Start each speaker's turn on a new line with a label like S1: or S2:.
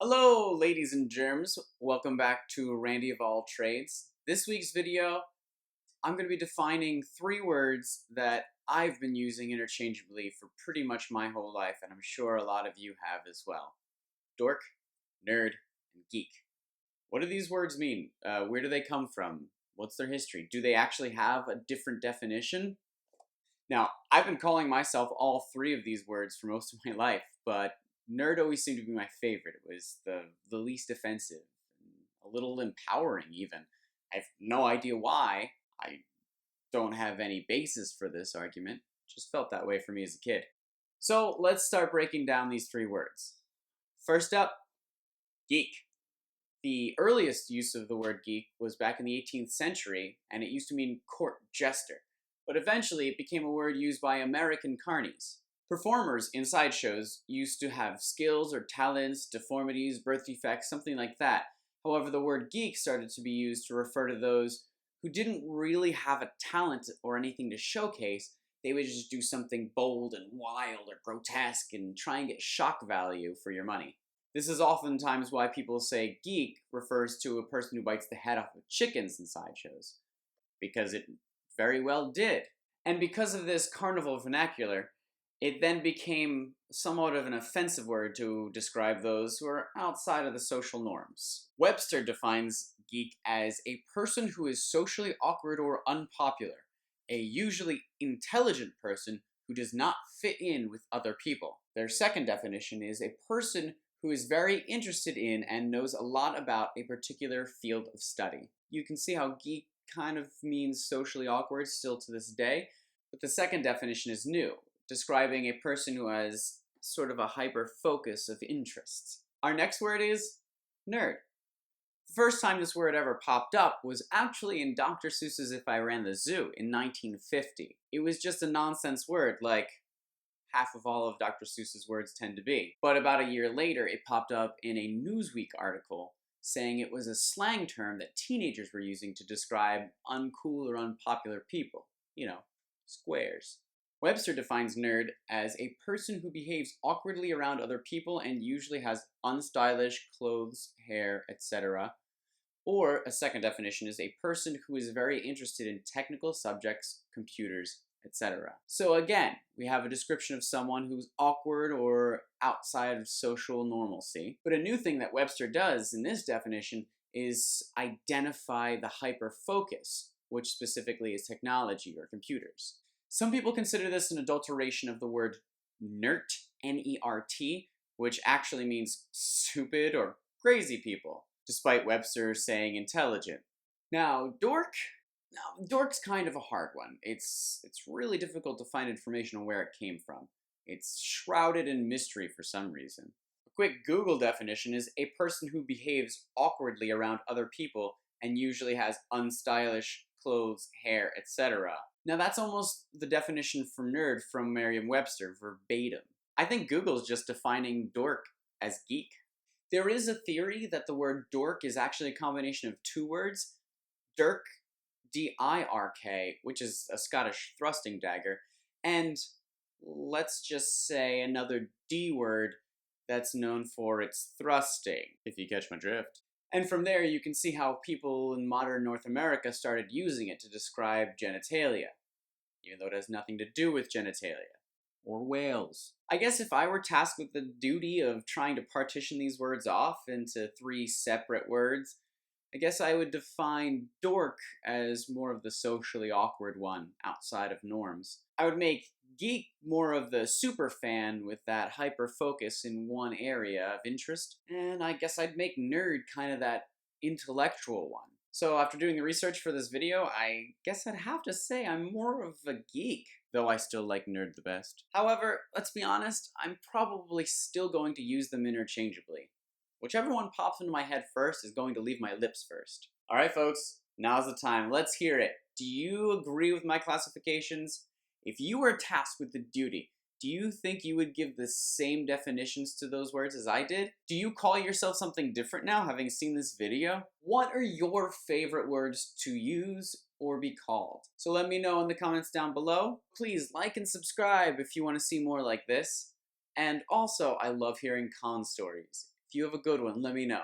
S1: Hello, ladies and germs. Welcome back to Randy of All Trades. This week's video, I'm going to be defining three words that I've been using interchangeably for pretty much my whole life, and I'm sure a lot of you have as well. Dork, nerd, and geek. What do these words mean? Where do they come from? What's their history? Do they actually have a different definition? Now, I've been calling myself all three of these words for most of my life, but nerd always seemed to be my favorite. It was the least offensive, a little empowering even. I have no idea why. I don't have any basis for this argument. It just felt that way for me as a kid. So let's start breaking down these three words. First up, geek. The earliest use of the word geek was back in the 18th century, and it used to mean court jester. But eventually it became a word used by American carnies. Performers in sideshows used to have skills or talents, deformities, birth defects, something like that. However, the word geek started to be used to refer to those who didn't really have a talent or anything to showcase. They would just do something bold and wild or grotesque and try and get shock value for your money. This is oftentimes why people say geek refers to a person who bites the head off of chickens in sideshows, because it very well did. And because of this carnival vernacular, it then became somewhat of an offensive word to describe those who are outside of the social norms. Webster defines geek as a person who is socially awkward or unpopular, a usually intelligent person who does not fit in with other people. Their second definition is a person who is very interested in and knows a lot about a particular field of study. You can see how geek kind of means socially awkward still to this day, but the second definition is new, describing a person who has sort of a hyper focus of interests. Our next word is nerd. The first time this word ever popped up was actually in Dr. Seuss's If I Ran the Zoo in 1950. It was just a nonsense word, like half of all of Dr. Seuss's words tend to be. But about a year later, it popped up in a Newsweek article saying it was a slang term that teenagers were using to describe uncool or unpopular people. You know, squares. Webster defines nerd as a person who behaves awkwardly around other people and usually has unstylish clothes, hair, etc. Or a second definition is a person who is very interested in technical subjects, computers, etc. So again, we have a description of someone who's awkward or outside of social normalcy. But a new thing that Webster does in this definition is identify the hyper-focus, which specifically is technology or computers. Some people consider this an adulteration of the word nert, N-E-R-T, which actually means stupid or crazy people, despite Webster saying intelligent. Now, dork's kind of a hard one. It's really difficult to find information on where it came from. It's shrouded in mystery for some reason. A quick Google definition is a person who behaves awkwardly around other people and usually has unstylish clothes, hair, etc. Now that's almost the definition for nerd from Merriam-Webster, verbatim. I think Google's just defining dork as geek. There is a theory that the word dork is actually a combination of two words, dirk, D-I-R-K, which is a Scottish thrusting dagger, and let's just say another D word that's known for its thrusting, if you catch my drift. And from there you can see how people in modern North America started using it to describe genitalia, even though it has nothing to do with genitalia. Or whales. I guess if I were tasked with the duty of trying to partition these words off into three separate words, I guess I would define dork as more of the socially awkward one outside of norms. I would make geek more of the super fan with that hyper focus in one area of interest, and I guess I'd make nerd kind of that intellectual one. So after doing the research for this video, I guess I'd have to say I'm more of a geek, though I still like nerd the best. However, let's be honest, I'm probably still going to use them interchangeably. Whichever one pops into my head first is going to leave my lips first. Alright folks, now's the time. Let's hear it. Do you agree with my classifications? If you were tasked with the duty, do you think you would give the same definitions to those words as I did? Do you call yourself something different now, having seen this video? What are your favorite words to use or be called? So let me know in the comments down below. Please like and subscribe if you want to see more like this. And also, I love hearing con stories. If you have a good one, let me know.